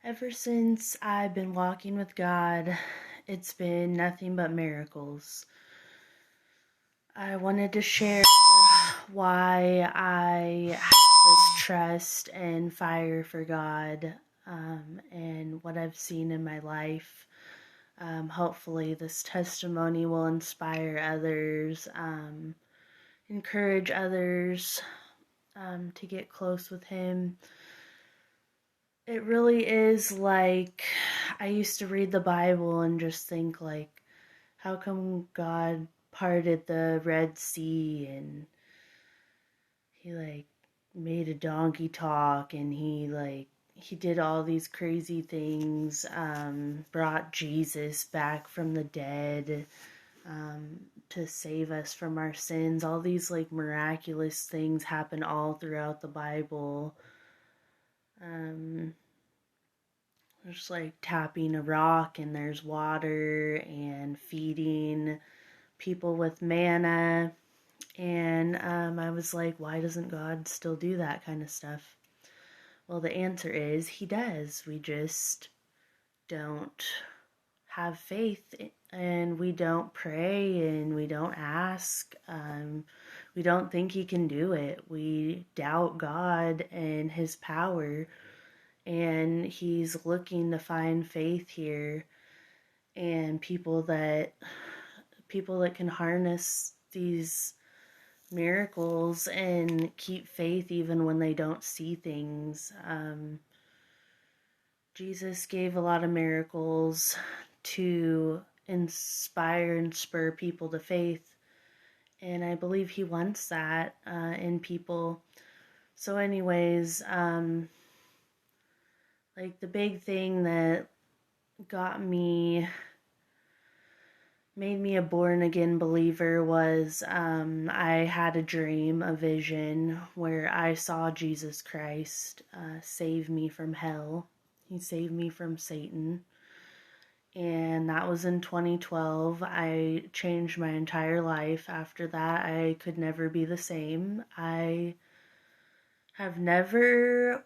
Ever since I've been walking with God, it's been nothing but miracles. I wanted to share why I have this trust and fire for God, and what I've seen in my life. Hopefully, this testimony will inspire others, encourage others to get close with Him. It really is like I used to read the Bible and just think like, how come God parted the Red Sea and he made a donkey talk and he did all these crazy things, brought Jesus back from the dead, to save us from our sins. All these miraculous things happen all throughout the Bible. Um, There's tapping a rock and there's water and feeding people with manna. And I was like, why doesn't God still do that kind of stuff? Well, the answer is He does. We just don't have faith and we don't pray and we don't ask. We don't think He can do it. We doubt God and His power, and He's looking to find faith here and people that can harness these miracles and keep faith even when they don't see things. Jesus gave a lot of miracles to inspire and spur people to faith, and I believe He wants that in people. So anyways, the big thing that got me made me a born again believer was I had a dream, a vision, where I saw Jesus Christ save me from hell. He saved me from Satan. And that was in 2012. I changed my entire life after that. I could never be the same. I have never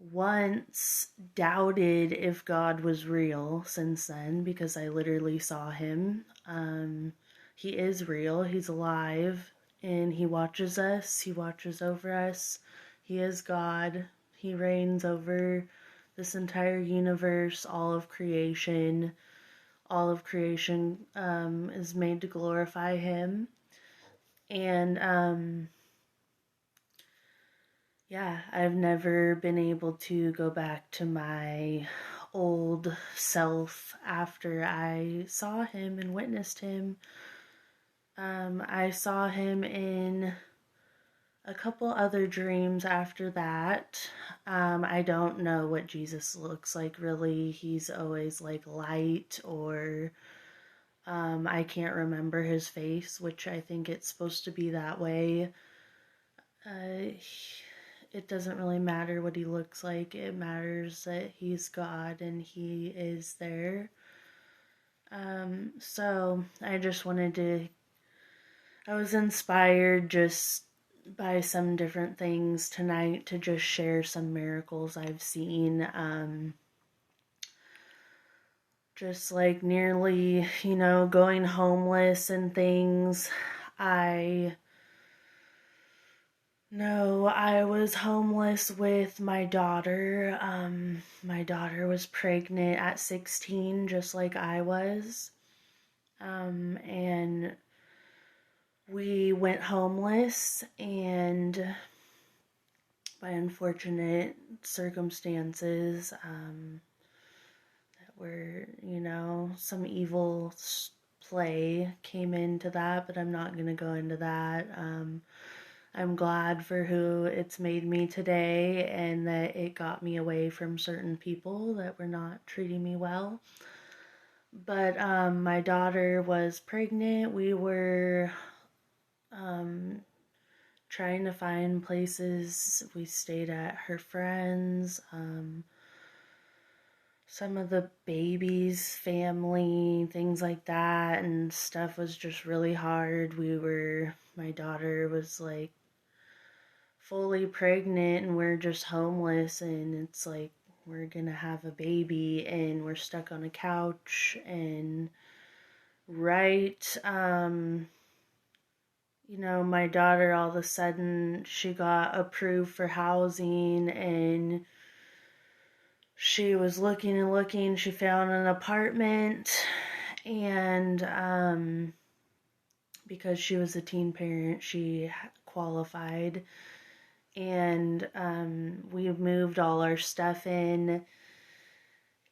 once doubted if God was real since then, because I literally saw Him. He is real, He's alive, and He watches us, He watches over us. He is God. He reigns over this entire universe, all of creation. All of creation is made to glorify Him. And yeah, I've never been able to go back to my old self after I saw Him and witnessed Him. I saw Him in a couple other dreams after that. I don't know what Jesus looks like really. He's always like light, or I can't remember His face, which I think it's supposed to be that way. It doesn't really matter what He looks like. It matters that He's God and He is there. So I just I was inspired just by some different things tonight to just share some miracles I've seen. Just nearly, going homeless and things. No, I was homeless with my daughter. My daughter was pregnant at 16, just like I was. And we went homeless, and by unfortunate circumstances, that were, some evil play came into that, but I'm not going to go into that. I'm glad for who it's made me today, and that it got me away from certain people that were not treating me well. But my daughter was pregnant. We were trying to find places. We stayed at her friends. Some of the baby's family, things like that, and stuff was just really hard. My daughter was fully pregnant and we're just homeless, and it's we're gonna have a baby, and we're stuck on a couch. And right, my daughter, all of a sudden, she got approved for housing, and she was looking and looking. She found an apartment, and because she was a teen parent, she qualified. And we moved all our stuff in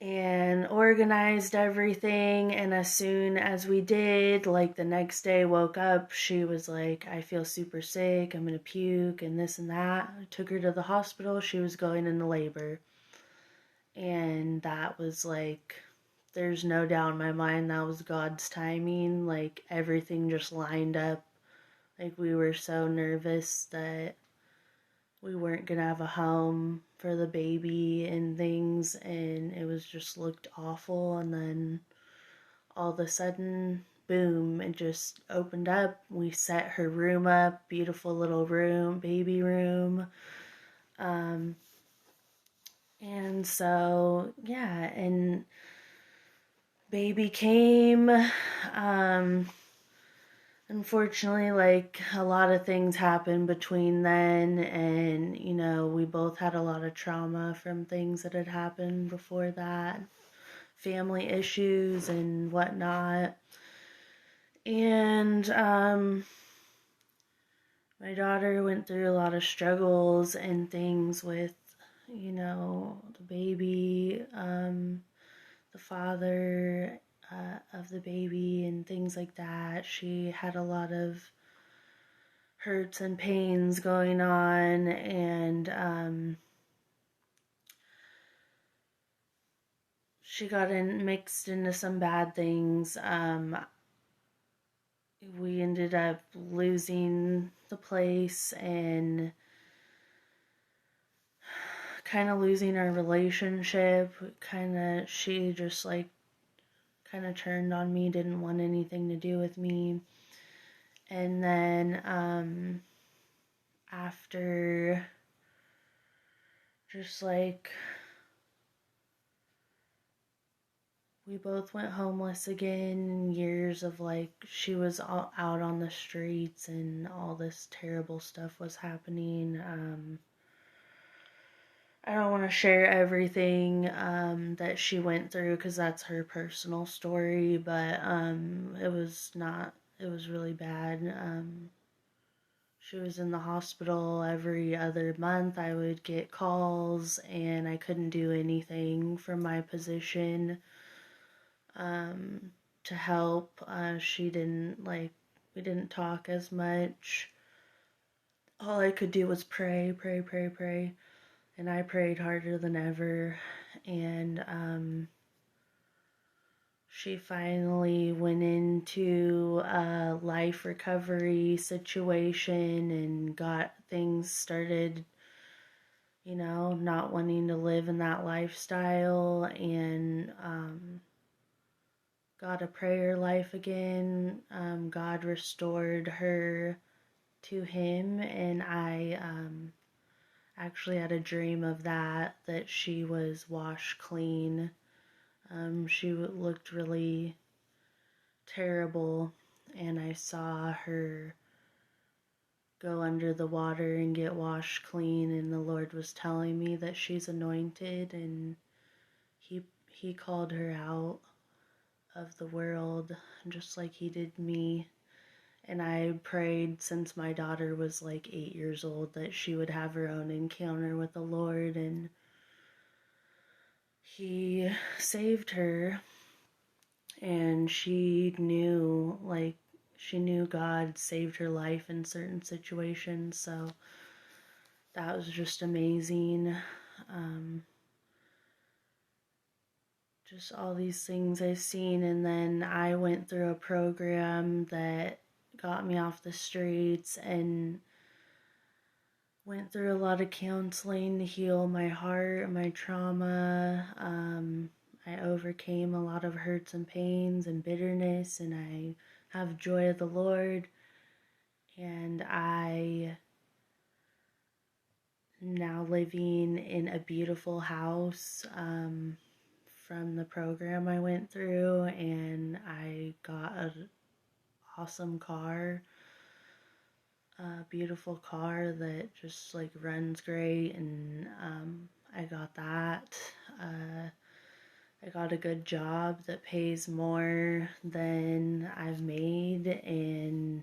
and organized everything. And as soon as we did, like the next day, woke up, she was like, I feel super sick, I'm gonna puke and this and that. I took her to the hospital. She was going into labor. And that was like, there's no doubt in my mind that was God's timing. Like, everything just lined up. Like, we were so nervous that we weren't gonna have a home for the baby and things, and it was just looked awful. And then all of a sudden, boom, it just opened up. We set her room up, beautiful little room, baby room. And so, yeah, and baby came. Unfortunately, like, a lot of things happened between then, and, we both had a lot of trauma from things that had happened before that, family issues and whatnot. And, my daughter went through a lot of struggles and things with, the baby, the father of the baby and things like that. She had a lot of hurts and pains going on, and she got mixed into some bad things. We ended up losing the place and kind of losing our relationship. She just like kind of turned on me, didn't want anything to do with me. And then after just like we both went homeless again, years of like she was all out on the streets and all this terrible stuff was happening. I don't want to share everything that she went through because that's her personal story, but it was really bad. She was in the hospital every other month. I would get calls and I couldn't do anything from my position to help. We didn't talk as much. All I could do was pray, pray, pray, pray. And I prayed harder than ever. And she finally went into a life recovery situation and got things started, not wanting to live in that lifestyle, and got a prayer life again. God restored her to Him, and I actually had a dream of that she was washed clean. She looked really terrible, and I saw her go under the water and get washed clean, and the Lord was telling me that she's anointed, and he called her out of the world just like He did me. And I prayed since my daughter was like 8 years old that she would have her own encounter with the Lord, and He saved her. And she knew God saved her life in certain situations, so that was just amazing. Just all these things I've seen. And then I went through a program that got me off the streets and went through a lot of counseling to heal my heart, my trauma. I overcame a lot of hurts and pains and bitterness, and I have joy of the Lord. And I now living in a beautiful house from the program I went through, and I got an awesome car, a beautiful car that just like runs great, and I got that. I got a good job that pays more than I've made, and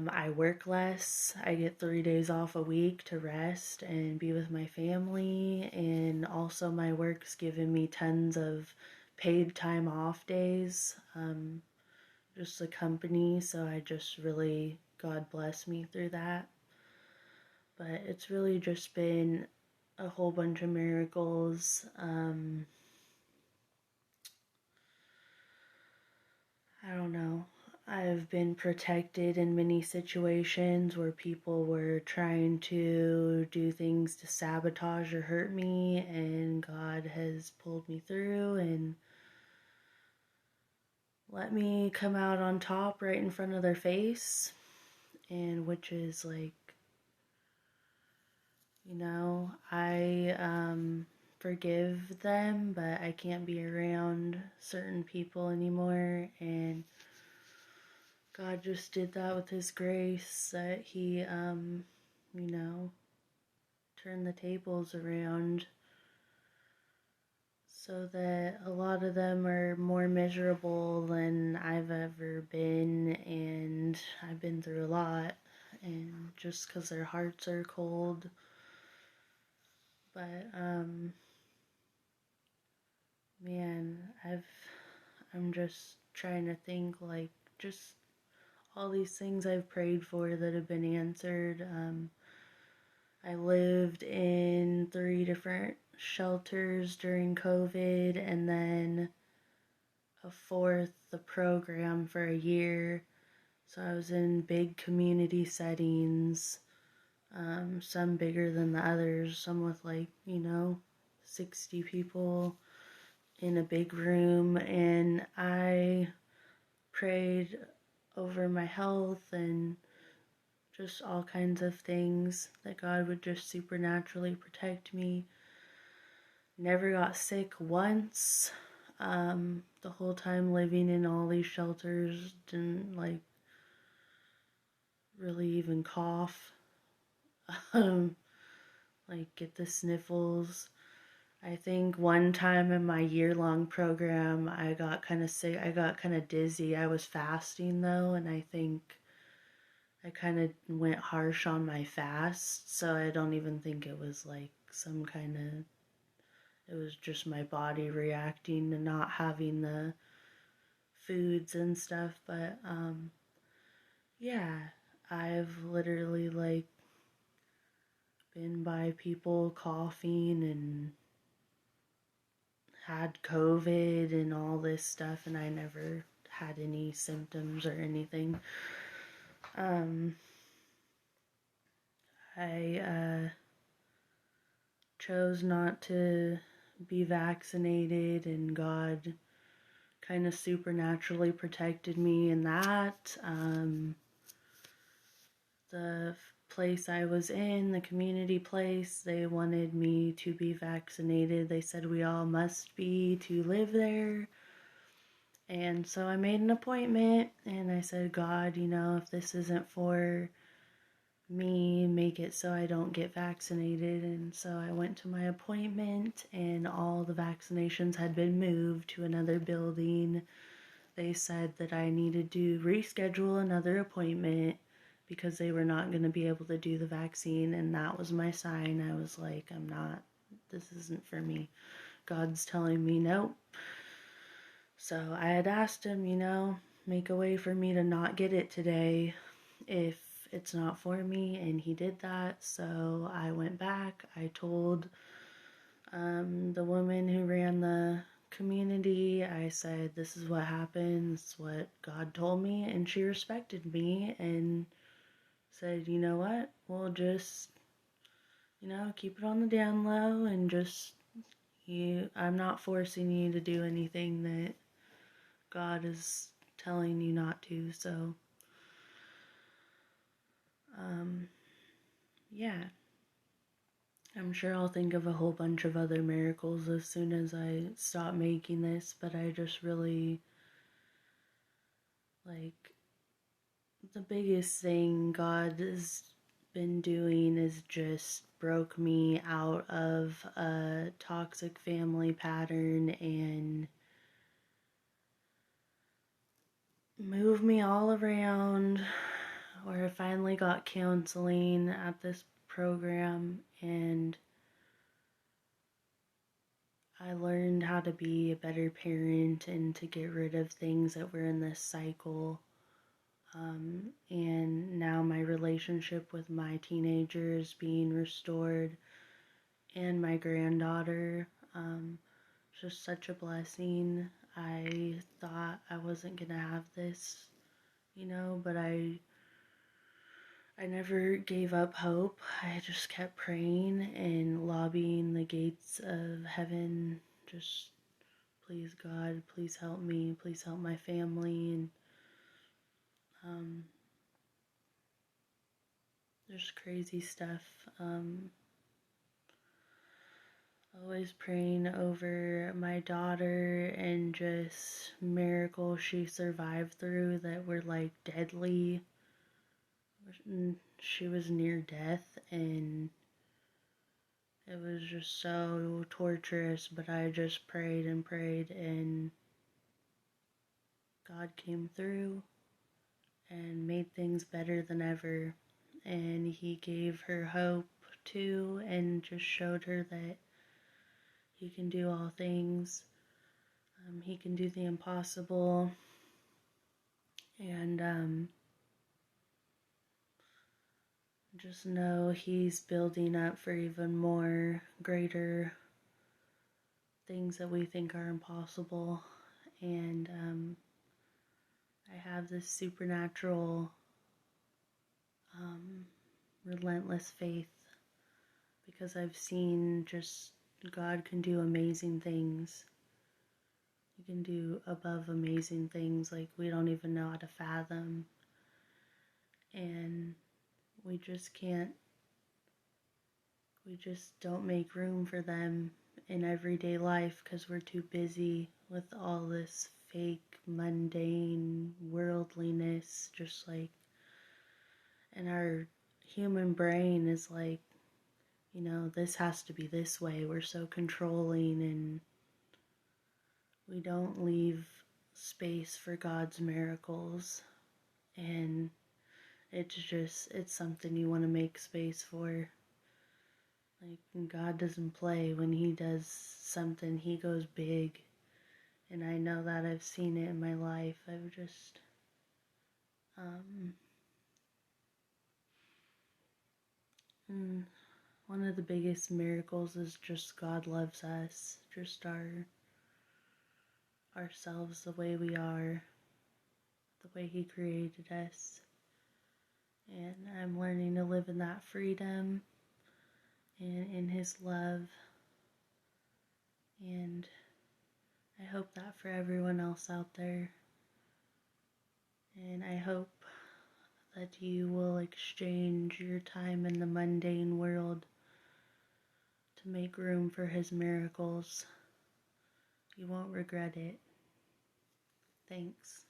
I work less. I get 3 days off a week to rest and be with my family, and also my work's giving me tons of paid time off days. Just the company, so I just really, God bless me through that. But it's really just been a whole bunch of miracles. I don't know. I've been protected in many situations where people were trying to do things to sabotage or hurt me, and God has pulled me through and let me come out on top right in front of their face, and which is like, I forgive them, but I can't be around certain people anymore, and God just did that with His grace, that He, turned the tables around so that a lot of them are more miserable than I've ever been, and I've been through a lot, and just because their hearts are cold. But, man, I'm just trying to think, like, just all these things I've prayed for that have been answered. I lived in 3 different shelters during COVID, and then a fourth, the program, for a year. So I was in big community settings, some bigger than the others, some with 60 people in a big room, and I prayed over my health and just all kinds of things, that God would just supernaturally protect me. Never got sick once. The whole time living in all these shelters, didn't really even cough. Get the sniffles. I think one time in my year-long program, I got kind of sick. I got kind of dizzy. I was fasting though, and I think I kind of went harsh on my fast, so I don't even think it was some kind of, it was just my body reacting to not having the foods and stuff. But yeah, I've literally been by people coughing and had COVID and all this stuff, and I never had any symptoms or anything. I chose not to be vaccinated, and God kind of supernaturally protected me in that. The place I was in, the community place, they wanted me to be vaccinated. They said we all must be to live there. And so I made an appointment, and I said, God, if this isn't for me, make it so I don't get vaccinated. And so I went to my appointment, and all the vaccinations had been moved to another building. They said that I needed to reschedule another appointment because they were not going to be able to do the vaccine, and that was my sign. I was like, this isn't for me. God's telling me nope. So I had asked him, make a way for me to not get it today if it's not for me, and he did that. So I went back. I told the woman who ran the community, I said, this is what happened, this is what God told me, and she respected me and said, you know what, we'll just, keep it on the down low, and just, I'm not forcing you to do anything that God is telling you not to. So yeah, I'm sure I'll think of a whole bunch of other miracles as soon as I stop making this, but I just really, like, the biggest thing God has been doing is just broke me out of a toxic family pattern and moved me all around, where I finally got counseling at this program, and I learned how to be a better parent and to get rid of things that were in this cycle. And now my relationship with my teenager is being restored, and my granddaughter. It's just such a blessing. I thought I wasn't gonna have this, but I never gave up hope. I just kept praying and lobbying the gates of heaven. Just, please, God, please help me. Please help my family. And there's crazy stuff. Always praying over my daughter and just miracles she survived through that were like deadly. She was near death, and it was just so torturous, but I just prayed and prayed, and God came through and made things better than ever. And He gave her hope too, and just showed her that He can do all things. He can do the impossible. And just know He's building up for even more greater things that we think are impossible. And I have this supernatural, relentless faith, because I've seen just God can do amazing things. He can do above amazing things like we don't even know how to fathom. And we just don't make room for them in everyday life because we're too busy with all this fake, mundane worldliness, just like, and our human brain is like, this has to be this way. We're so controlling, and we don't leave space for God's miracles. And it's something you want to make space for. Like, God doesn't play. When He does something, He goes big. And I know that I've seen it in my life. I've just, one of the biggest miracles is just God loves us, just ourselves the way we are, the way He created us. And I'm learning to live in that freedom and in His love. And I hope that for everyone else out there. And I hope that you will exchange your time in the mundane world to make room for His miracles. You won't regret it. Thanks.